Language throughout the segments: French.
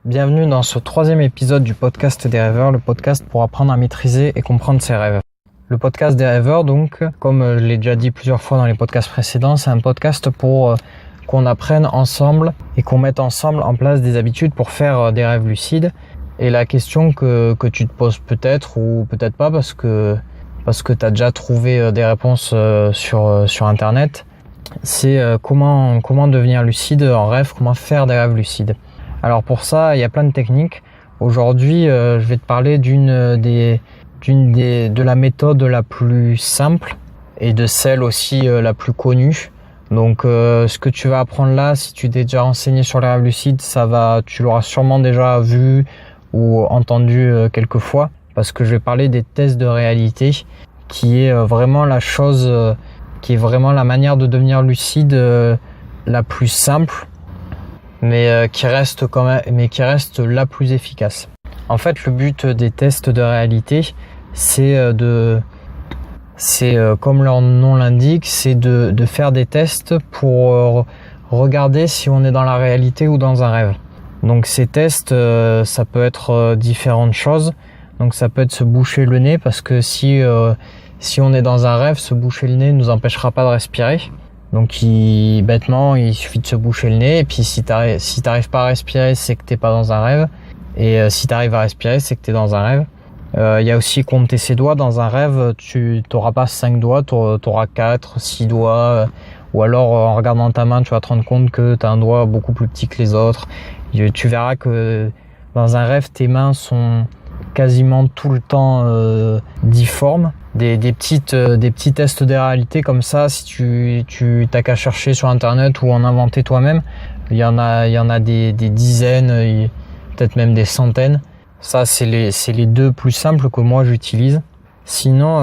Bienvenue dans ce 3e épisode du podcast des rêveurs, le podcast pour apprendre à maîtriser et comprendre ses rêves. Le podcast des rêveurs, donc, comme je l'ai déjà dit plusieurs fois dans les podcasts précédents, c'est un podcast pour qu'on apprenne ensemble et qu'on mette ensemble en place des habitudes pour faire des rêves lucides. Et la question que tu te poses peut-être ou peut-être pas parce que tu as déjà trouvé des réponses sur internet, c'est comment devenir lucide en rêve, comment faire des rêves lucides. Alors pour ça, il y a plein de techniques. Aujourd'hui, je vais te parler de la méthode la plus simple et de celle aussi la plus connue. Donc ce que tu vas apprendre là, si tu t'es déjà renseigné sur les rêves lucides, tu l'auras sûrement déjà vu ou entendu quelques fois, parce que je vais parler des tests de réalité, qui est vraiment la chose, qui est vraiment la manière de devenir lucide la plus simple, mais qui reste la plus efficace. En fait, le but des tests de réalité, c'est comme leur nom l'indique, c'est de faire des tests pour regarder si on est dans la réalité ou dans un rêve. Donc ces tests, ça peut être différentes choses. Donc ça peut être se boucher le nez, parce que si on est dans un rêve, se boucher le nez ne nous empêchera pas de respirer. Donc bêtement, il suffit de se boucher le nez, et puis si t'arrives pas à respirer, c'est que t'es pas dans un rêve. Et si t'arrives à respirer, c'est que t'es dans un rêve. Il y a aussi compter ses doigts. Dans un rêve, tu t'auras pas 5 doigts, t'auras 4, 6 doigts. Ou alors en regardant ta main, tu vas te rendre compte que t'as un doigt beaucoup plus petit que les autres. Tu verras que dans un rêve, tes mains sont quasiment tout le temps difformes. Des petits tests de réalité comme ça, si tu t'as qu'à chercher sur internet ou en inventer toi-même, il y en a des dizaines, peut-être même des centaines. Ça, c'est les deux plus simples que moi j'utilise. Sinon,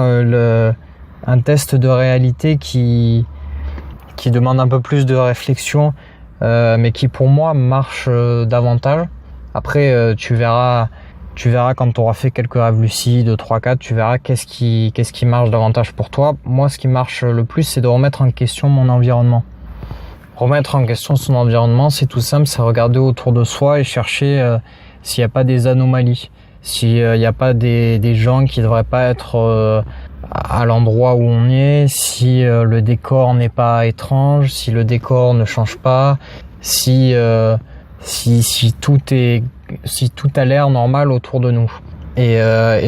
un test de réalité qui demande un peu plus de réflexion, mais qui pour moi marche davantage. Après, tu verras quand tu auras fait quelques rêves lucides, 3-4, tu verras qu'est-ce qui marche davantage pour toi. Moi, ce qui marche le plus, c'est de remettre en question mon environnement. Remettre en question son environnement, c'est tout simple, c'est regarder autour de soi et chercher s'il n'y a pas des anomalies, s'il n'y a pas des gens qui ne devraient pas être à l'endroit où on est, si le décor n'est pas étrange, si le décor ne change pas, si tout a l'air normal autour de nous. Et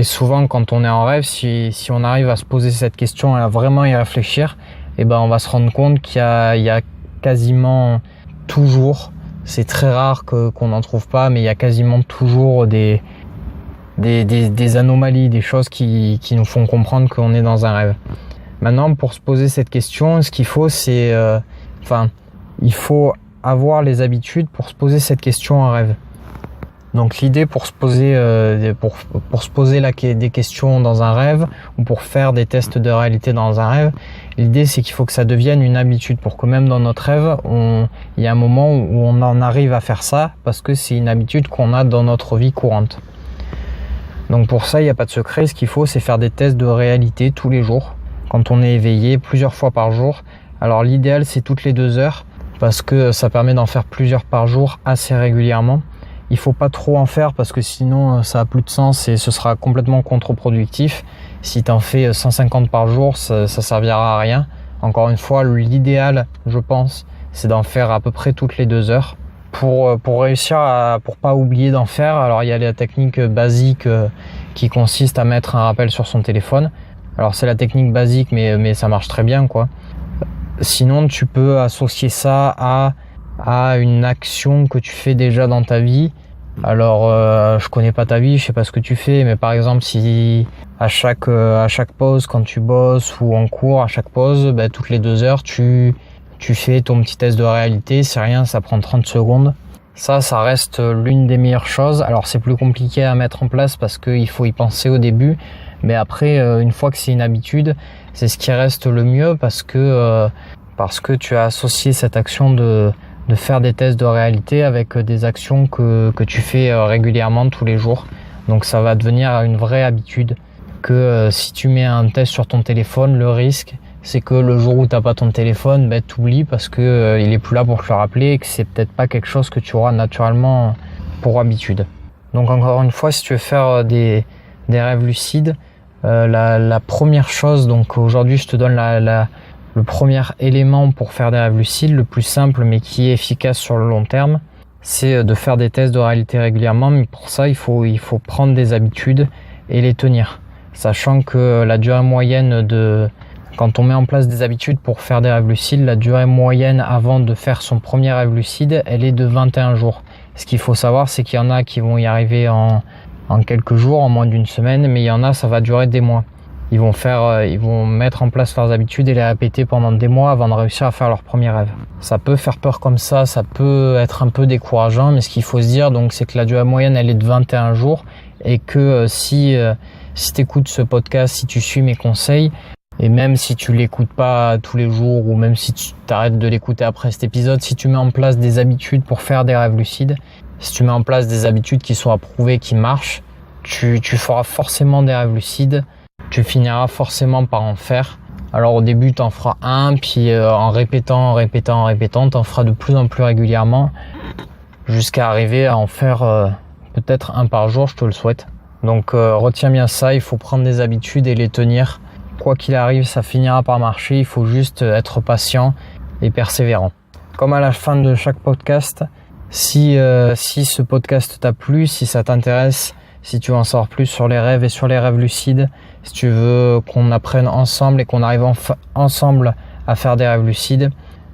souvent, quand on est en rêve, si on arrive à se poser cette question et à vraiment y réfléchir, on va se rendre compte qu'il y a quasiment toujours, c'est très rare qu'on n'en trouve pas, mais il y a quasiment toujours des anomalies, des choses qui nous font comprendre qu'on est dans un rêve. Maintenant, pour se poser cette question, ce qu'il faut, il faut avoir les habitudes pour se poser cette question en rêve. Donc l'idée pour se poser des questions dans un rêve ou pour faire des tests de réalité dans un rêve, l'idée c'est qu'il faut que ça devienne une habitude pour que même dans notre rêve, il y a un moment où on en arrive à faire ça, parce que c'est une habitude qu'on a dans notre vie courante. Donc pour ça, il n'y a pas de secret, ce qu'il faut c'est faire des tests de réalité tous les jours, quand on est éveillé, plusieurs fois par jour. Alors l'idéal c'est toutes les 2 heures, parce que ça permet d'en faire plusieurs par jour assez régulièrement. Il faut pas trop en faire, parce que sinon ça a plus de sens et ce sera complètement contre-productif. Si tu en fais 150 par jour, ça servira à rien. Encore une fois, l'idéal, je pense, c'est d'en faire à peu près toutes les 2 heures. Pour réussir pour pas oublier d'en faire, alors il y a la technique basique qui consiste à mettre un rappel sur son téléphone. Alors c'est la technique basique, mais ça marche très bien, quoi. Sinon, tu peux associer ça à une action que tu fais déjà dans ta vie. Alors, je connais pas ta vie, je sais pas ce que tu fais, mais par exemple, si à chaque pause, quand tu bosses ou en cours, à chaque pause, toutes les 2 heures, tu fais ton petit test de réalité. C'est rien, ça prend 30 secondes. Ça reste l'une des meilleures choses. Alors, c'est plus compliqué à mettre en place parce qu'il faut y penser au début. Mais après, une fois que c'est une habitude, c'est ce qui reste le mieux, parce que tu as associé cette action de faire des tests de réalité avec des actions que tu fais régulièrement tous les jours. Donc ça va devenir une vraie habitude, que si tu mets un test sur ton téléphone, le risque c'est que le jour où t'as pas ton téléphone, t'oublies parce que il est plus là pour te le rappeler, et que c'est peut-être pas quelque chose que tu auras naturellement pour habitude. Donc encore une fois, si tu veux faire des rêves lucides, la première chose, donc aujourd'hui je te donne le premier élément pour faire des rêves lucides, le plus simple mais qui est efficace sur le long terme, c'est de faire des tests de réalité régulièrement. Mais pour ça, il faut prendre des habitudes et les tenir. Sachant que la durée moyenne quand on met en place des habitudes pour faire des rêves lucides, la durée moyenne avant de faire son premier rêve lucide, elle est de 21 jours. Ce qu'il faut savoir, c'est qu'il y en a qui vont y arriver en quelques jours, en moins d'une semaine, mais il y en a, ça va durer des mois. Ils vont mettre en place leurs habitudes et les répéter pendant des mois avant de réussir à faire leur premier rêve. Ça peut faire peur comme ça peut être un peu décourageant, mais ce qu'il faut se dire, donc, c'est que la durée moyenne, elle est de 21 jours et que si tu écoutes ce podcast, si tu suis mes conseils, et même si tu l'écoutes pas tous les jours ou même si tu t'arrêtes de l'écouter après cet épisode, si tu mets en place des habitudes pour faire des rêves lucides, si tu mets en place des habitudes qui sont approuvées, qui marchent, tu feras forcément des rêves lucides, tu finiras forcément par en faire. Alors au début, tu en feras un, puis en répétant, tu en feras de plus en plus régulièrement jusqu'à arriver à en faire peut-être un par jour, je te le souhaite. Donc retiens bien ça, il faut prendre des habitudes et les tenir. Quoi qu'il arrive, ça finira par marcher, il faut juste être patient et persévérant. Comme à la fin de chaque podcast, si ce podcast t'a plu, si ça t'intéresse, si tu veux en savoir plus sur les rêves et sur les rêves lucides, si tu veux qu'on apprenne ensemble et qu'on arrive ensemble à faire des rêves lucides,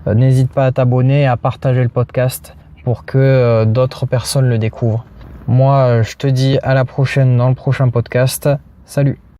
n'hésite pas à t'abonner et à partager le podcast pour que d'autres personnes le découvrent. Moi, je te dis à la prochaine dans le prochain podcast. Salut!